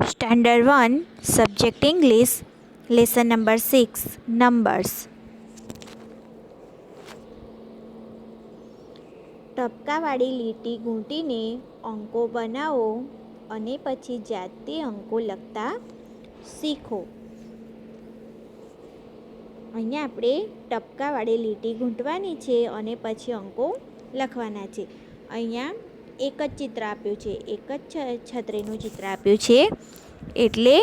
Standard 1 Subject English Lesson number 6 Numbers. ટપકાવાળી લીટી ગૂંટીને અંકો બનાવો અને પછી જાતે અંકો લખતા શીખો. અહીંયા આપણે ટપકાવાળી લીટી ગૂંટવાની છે અને પછી અંકો લખવાના છે. અહીંયા એક જ ચિત્ર આપ્યું છે, એક જ છત્રીનું ચિત્ર આપ્યું છે, એટલે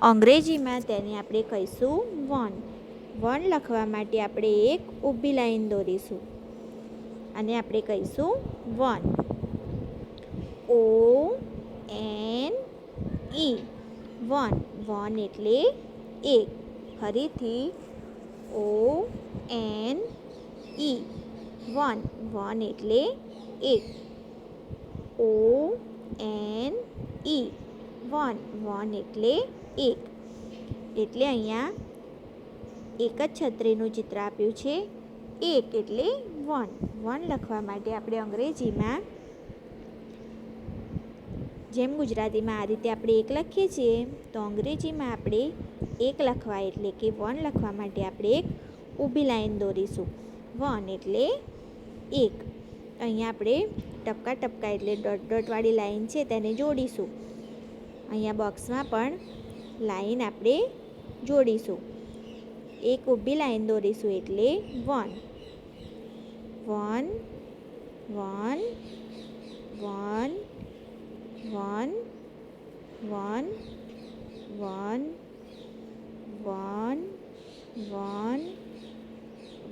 અંગ્રેજીમાં તેને આપણે કહીશું વન. વન લખવા માટે આપણે એક ઊભી લાઈન દોરીશું અને આપણે કહીશું વન. ONE one. વન એટલે એક. ફરીથી ONE વન. વન એટલે એક. ONE one. વન એટલે એક. એટલે અહીંયા એક જ છત્રીનું ચિત્ર આપ્યું છે, એક એટલે વન. વન લખવા માટે આપણે અંગ્રેજીમાં જેમ ગુજરાતીમાં આ રીતે આપણે એક લખીએ છીએ, તો અંગ્રેજીમાં આપણે એક લખવા એટલે કે વન લખવા માટે આપણે એક ઊભી લાઈન દોરીશું. વન એટલે એક. અહીંયા આપણે ટપકા ટપકા એટલે ડોટ ડોટવાળી લાઈન છે તેને જોડીશું. અહીંયા બોક્સમાં પણ લાઈન આપણે જોડીશું. એક ઊભી લાઈન દોરીશું એટલે one. One one one one one one one one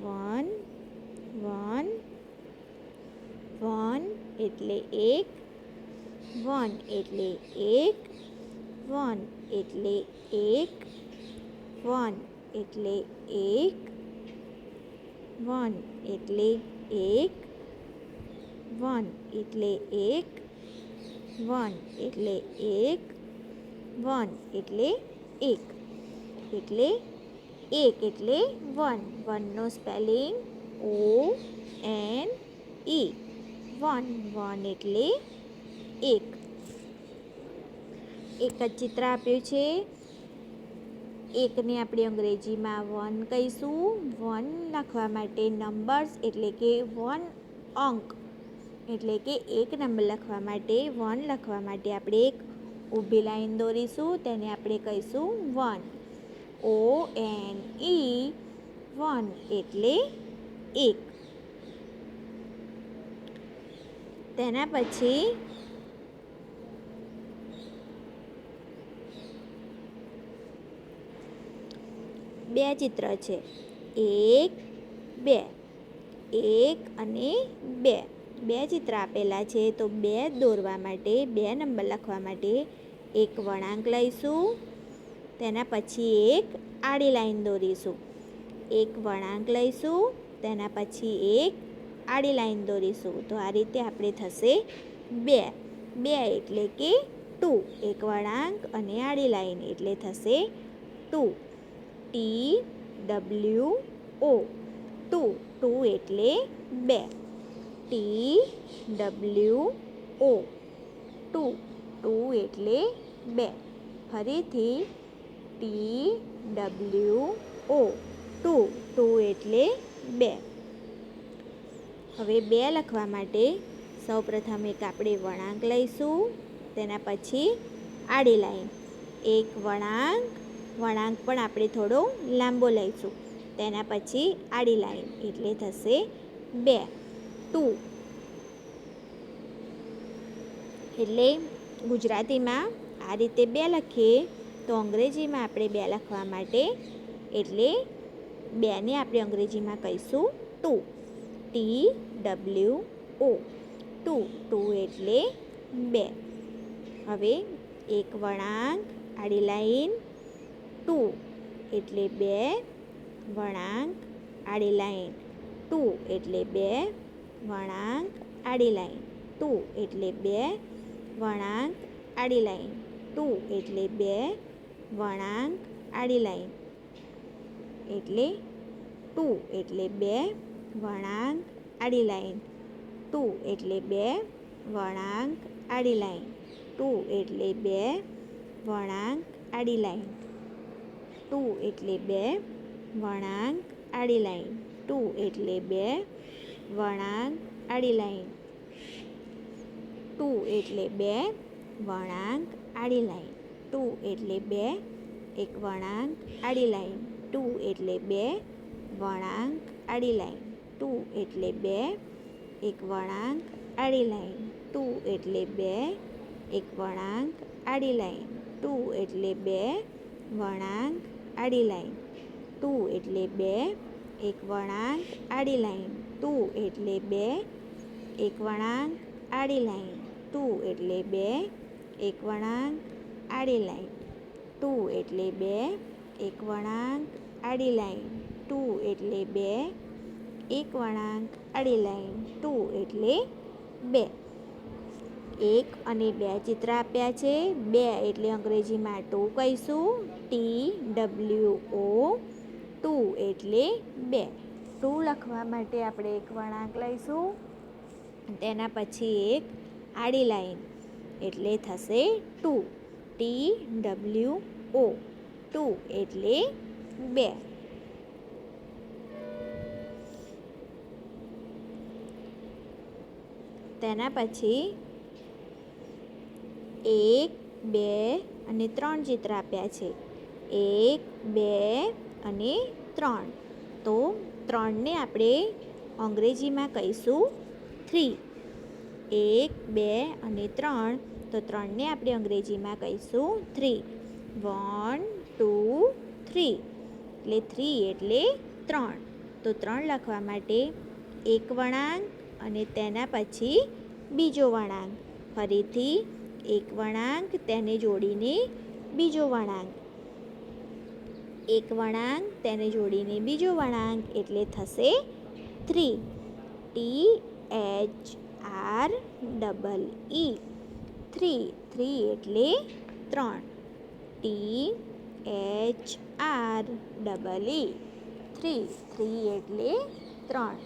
one one one એટલે એક. વન એટલે એક. વન એટલે એક. વન એટલે એક. વન એટલે એક. વન એટલે એક. વન એટલે એક. વન એટલે એક. એટલે એક એટલે વન. વનનો સ્પેલિંગ ONE. વન. વન એટલે એક. એક જ ચિત્ર આપ્યું છે, એકને આપણે અંગ્રેજીમાં વન કહીશું. વન લખવા માટે નંબર્સ એટલે કે વન અંક એટલે કે એક નંબર લખવા માટે વન લખવા માટે આપણે એક ઊભી લાઈન દોરીશું, તેને આપણે કહીશું વન. ONE વન એટલે એક. તેના પછી બે ચિત્ર છે, એક બે. એક અને બે. બે ચિત્ર આપેલા છે, તો બે દોરવા માટે, બે નંબર લખવા માટે એક વળાંક લઈશું, તેના પછી એક આડી લાઈન દોરીશું. એક વળાંક લઈશું, તેના પછી એક આડી લાઈન દોરીશું. તો આ રીતે આપણે થશે બે. બે એટલે કે 2. એક વળાંક અને આડી લાઈન એટલે થશે 2. TWO 2. 2 એટલે બે. TWO 2. 2 એટલે બે. ફરીથી TWO 2. 2 એટલે બે. હવે બે લખવા માટે સૌપ્રથમ એક આપણે વળાંક લઈશું, તેના પછી આડી લાઈન. એક વળાંક. વળાંક પણ આપણે થોડો લાંબો લઈશું, તેના પછી આડી લાઈન એટલે થશે બે. 2. એટલે ગુજરાતીમાં આ રીતે બે લખીએ, તો અંગ્રેજીમાં આપણે બે લખવા માટે એટલે બેને આપણે અંગ્રેજીમાં કહીશું 2. TWO 2. 2 એટલે બે. હવે એક વળાંક આડી લાઈન 2 એટલે બે. વળાંક આડી લાઈન 2 એટલે બે. વળાંક આડી લાઈન 2 એટલે બે. વળાંક આડી લાઈન 2 એટલે બે. વળાંક આડી લાઈન એટલે 2 એટલે બે. વળાંક આડી લાઈન 2 એટલે બે. વળાંક આડી લાઈન 2 એટલે બે. વળાંક આડી લાઈન. 2 એટલે 2, વળાંક આડી લાઈન. 2 એટલે 2, વળાંક આડી લાઈન. 2 એટલે 2, વળાંક આડી લાઈન. 2 એટલે 2, એક વળાંક આડી લાઈન. 2 એટલે 2, વળાંક આડી લાઈન. 2 એટલે 2, એક વળાંક આડી લાઈન. 2 એટલે 2, એક વળાંક આડી લાઈન. 2 એટલે 2, વળાંક આડી લાઈન. 2 એટલે 2, એક વળાંક આડી લાઈન. 2 એટલે 2, એક વળાંક આડી લાઈન. 2 એટલે 2, એક વળાંક આડી લાઈન. 2 એટલે 2, એક વળાંક આડી લાઈન. 2 એટલે 2, એક વળાંક આડી લાઈન. 2 એટલે 2. 1 અને 2 ચિત્ર આપ્યા છે. 2 એટલે અંગ્રેજીમાં 2 કહીશું. TWO. 2 એટલે 2. 2 લખવા માટે આપણે એક વળાંક લઈશું, તેના પછી એક આડી લાઈન, એટલે થશે 2. TWO. 2 એટલે 2. તેના પછી 1, 2 અને 3 ચિત્ર આપ્યા છે. 1, 2 અને 3. તો 3ને આપણે અંગ્રેજીમાં કહીશું 3. 1, 2 અને 3. તો 3ને આપણે અંગ્રેજીમાં કહીશું 3. 1, 2, 3. એટલે 3 એટલે 3. તો 3 લખવા માટે એક વળાંક અને તેના પછી બીજો વળાંક. ફરીથી એક વળાંક, તેને જોડીને બીજો વળાંક. એક વળાંક, તેને જોડીને બીજો વળાંક, એટલે થશે 3. THREE. 3. 3 એટલે 3. THREE. 3. 3 એટલે 3.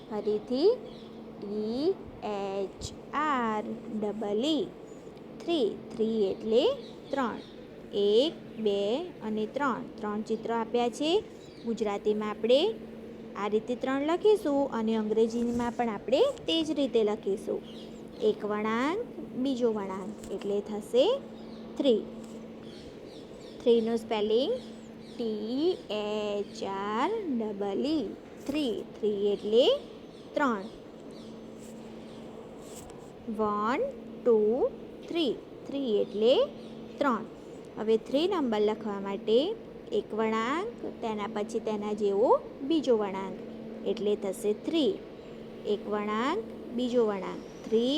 ફરીથી THREE. 3. 3 એટલે 3. 1, 2 અને 3. 3 ચિત્રો આપ્યા છે. ગુજરાતીમાં આપણે આ રીતે 3 લખીશું અને અંગ્રેજીમાં પણ આપણે તે જ રીતે લખીશું. એક વળાંક, બીજો વળાંક, એટલે થશે 3. 3નું સ્પેલિંગ THREE. 3. 3 એટલે 3. 1, 2, 3. 3 એટલે 3. હવે 3 નંબર લખવા માટે એક વળાંક, તેના પછી તેના જેવો બીજો વળાંક, એટલે થશે 3. એક વળાંક, બીજો વળાંક. 3.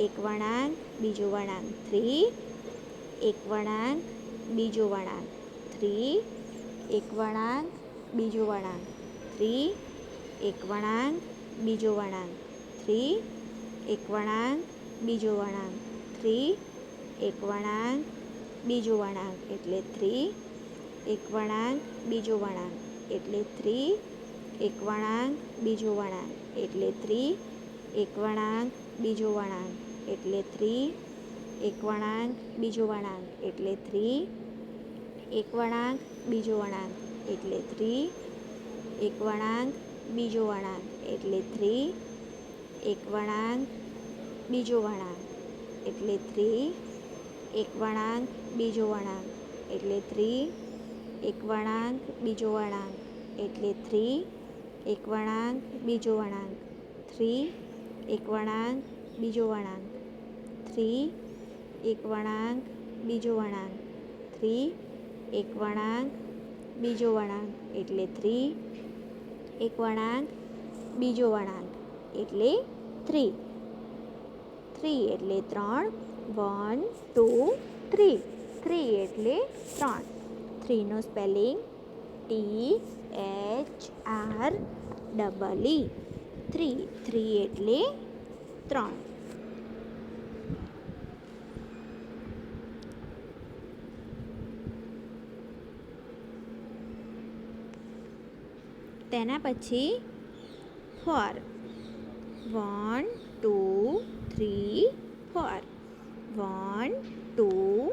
એક વળાંક, બીજો વળાંક. 3. એક વળાંક, બીજો વળાંક. 3. એક વળાંક, બીજો વળાંક. 3. એક વળાંક, બીજો વળાંક. 3. એક વળાંક, બીજો વળાંક. 3. એક વળાંક, બીજો વળાંક, એટલે 3. એક વળાંક, બીજો વળાંક, એટલે 3. એક વળાંક, બીજો વળાંક, એટલે 3. એક વળાંક, બીજો વળાંક, એટલે 3. એક વળાંક, બીજો વળાંક, એટલે 3. એક વળાંક, બીજો વળાંક, એટલે 3. એક વળાંક, બીજો વળાંક, એટલે 3. એક વળાંક, બીજો વળાંક, એટલે 3. એક વળાંક, બીજો વળાંક, એટલે 3. એક વળાંક, બીજો વળાંક, એટલે 3. એક વળાંક, બીજો વળાંક. 3. એક વળાંક, બીજો વળાંક. 3. એક વળાંક, બીજો વળાંક. 3. એક વળાંક, બીજો વળાંક, એટલે 3. એક વળાંક, બીજો વળાંક, એટલે 3. 3 એટલે 3. 1, 2, 3. 3 એટલે 3. 3નું સ્પેલિંગ THREE. 3. 3 એટલે 3. તેના પછી 4. 1, 2, 3, 4. 1, 2,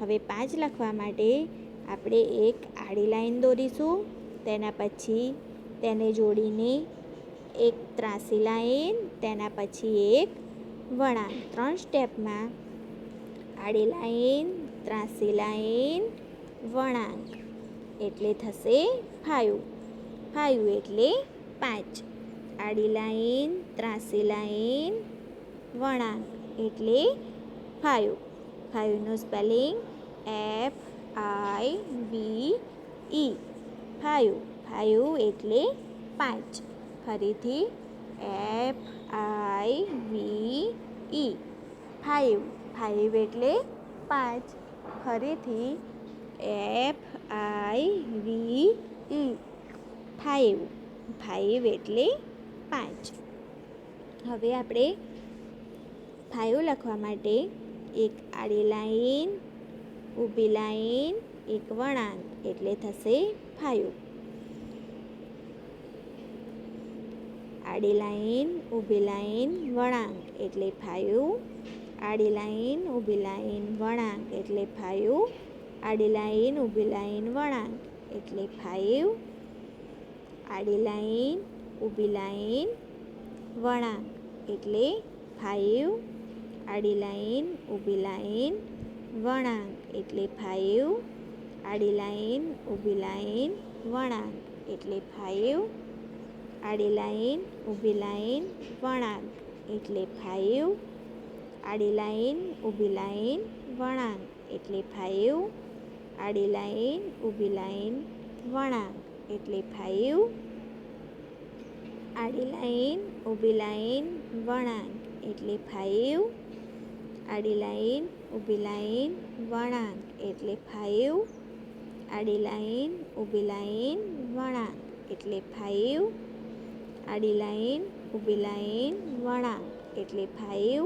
હવે 5 લખવા માટે આપણે એક આડી લાઈન દોરીશું, તેના પછી તેને જોડીને એક ત્રાસી લાઈન, તેના પછી એક વળાંક. 3 સ્ટેપમાં આડી લાઈન, ત્રાસી લાઈન, વળાંક એટલે થશે 5. 5 એટલે 5. આડી લાઈન, ત્રાસી લાઈન, વળાંક એટલે 5. 5નું સ્પેલિંગ FIVE. 5. 5 એટલે 5. ફરીથી FIVE. 5. 5 એટલે 5. ફરીથી FIVE. 5. 5 એટલે 5. હવે આપણે 5 લખવા માટે એક આડી લાઈન, ઊભી લાઈન, એક વળાંક એટલે થશે 5. આડી લાઈન, ઊભી લાઈન, વળાંક એટલે 5. આડી લાઈન, ઊભી લાઈન, વળાંક એટલે 5. આડી લાઈન, ઊભી લાઈન, વળાંક એટલે 5. આડી લાઈન, ઊભી લાઈન, વળાંક એટલે 5. આડી લાઈન, ઊભી લાઈન, વળાંક એટલે 5. આડી લાઈન, ઊભી લાઈન, વળાંક એટલે 5. આડી લાઈન, ઊભી લાઈન, વળાંક એટલે 5. આડી લાઈન, ઊભી લાઈન, વળાંક એટલે 5. આડી લાઈન, ઊભી લાઈન, વળાંક એટલે 5. આડી લાઈન, ઊભી લાઈન, વળાંક એટલે 5. આડી લાઈન, ઊભી લાઈન, વળાંક એટલે 5. આડી લાઈન, ઊભી લાઈન, વળાંક એટલે 5. આડી લાઈન, ઊભી લાઈન, વળાંક એટલે 5.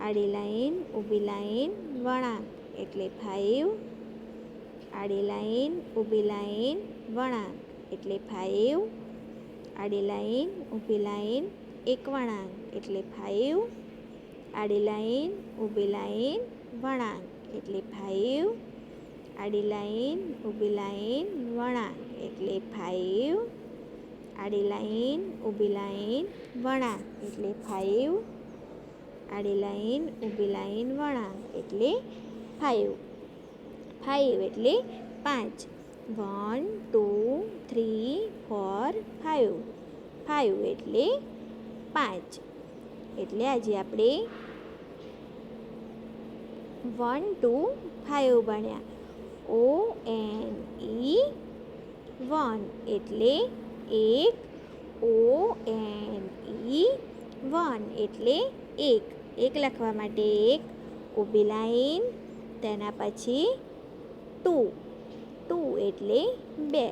આડી લાઈન, ઊભી લાઈન, વળાંક એટલે 5. આડી લાઈન, ઊભી લાઈન, વળાંક એટલે 5. આડી લાઈન, ઊભી લાઈન, એક વળાંક એટલે 5. આડી લાઈન, ઊભી લાઈન, વળાંક એટલે 5. આડી લાઈન, ઊભી લાઈન, વળાંક એટલે 5. આડી લાઈન, ઊભી લાઈન, વળાંક એટલે 5. આડી લાઈન, ઊભી લાઈન, વળાંક એટલે 5. 5 એટલે 5. 1 2 3 4 5. 5 એટલે 5. એટલે આજે આપણે 1 2 5 ભણ્યા. ONE 1 એટલે 1. ONE 1 એટલે 1. 1 લખવા માટે એક ઊભી લાઈન, તેના પછી 2. 2 એટલે 2.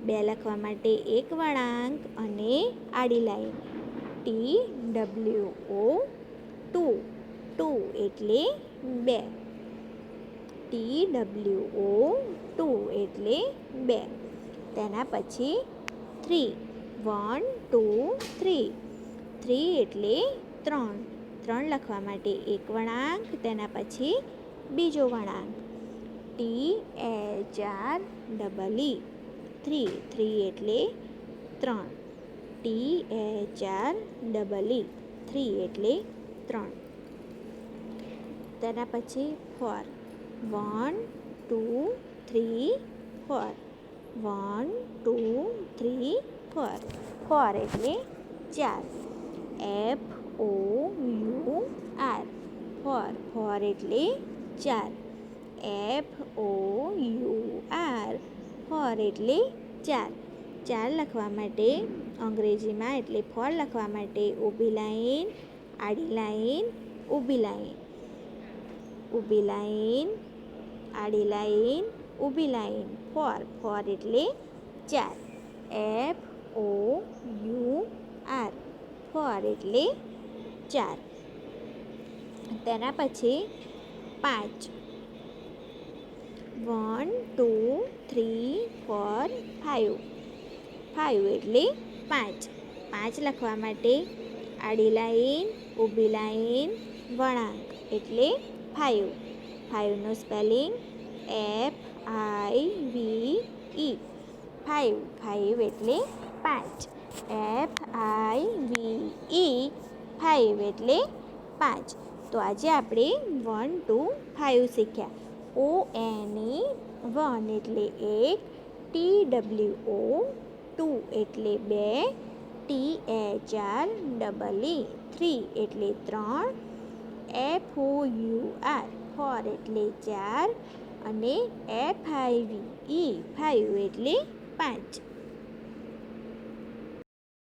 2 લખવા માટે એક વળાંક અને આડી લાઈન. TWO 2. 2 એટલે 2. TWO 2 એટલે 2. તેના પછી 3. 1 2 3. 3 એટલે 3. 3 લખવા માટે એક વળાંક, તેના પછી બીજો વળાંક. THREE 3. 3 એટલે 3. THREE 3 એટલે 3. તેના પછી 4. 1 2 3 4. 1 2 3 4. 4 એટલે 4. FOUR 4. 4 એટલે 4. FOUR 4 એટલે 4. 4 લખવા માટે અંગ્રેજીમાં એટલે 4 લખવા માટે ઊભી લાઈન, આડી લાઈન, ઊભી લાઈન. ઊભી લાઈન, આડી લાઈન, ઊભી લાઈન. 4. 4 એટલે 4. FOUR 4 એટલે 4. તેના પછી 5. 1 2 3 4 5. 5 એટલે 5. 5 લખવા માટે આડી લાઈન, ઊભી લાઈન, વળાંક એટલે 5. ફાઇવનું સ્પેલિંગ FIVE. ફાઇવ એટલે 5. FIVE, 5 એટલે 5. તો આજે આપણે 1 to 5 શીખ્યા. ONE 1 એટલે 1, TWO 2 એટલે 2, THREE 3 એટલે 3, FOUR 4 એટલે 4 અને FIVE 5 એટલે 5.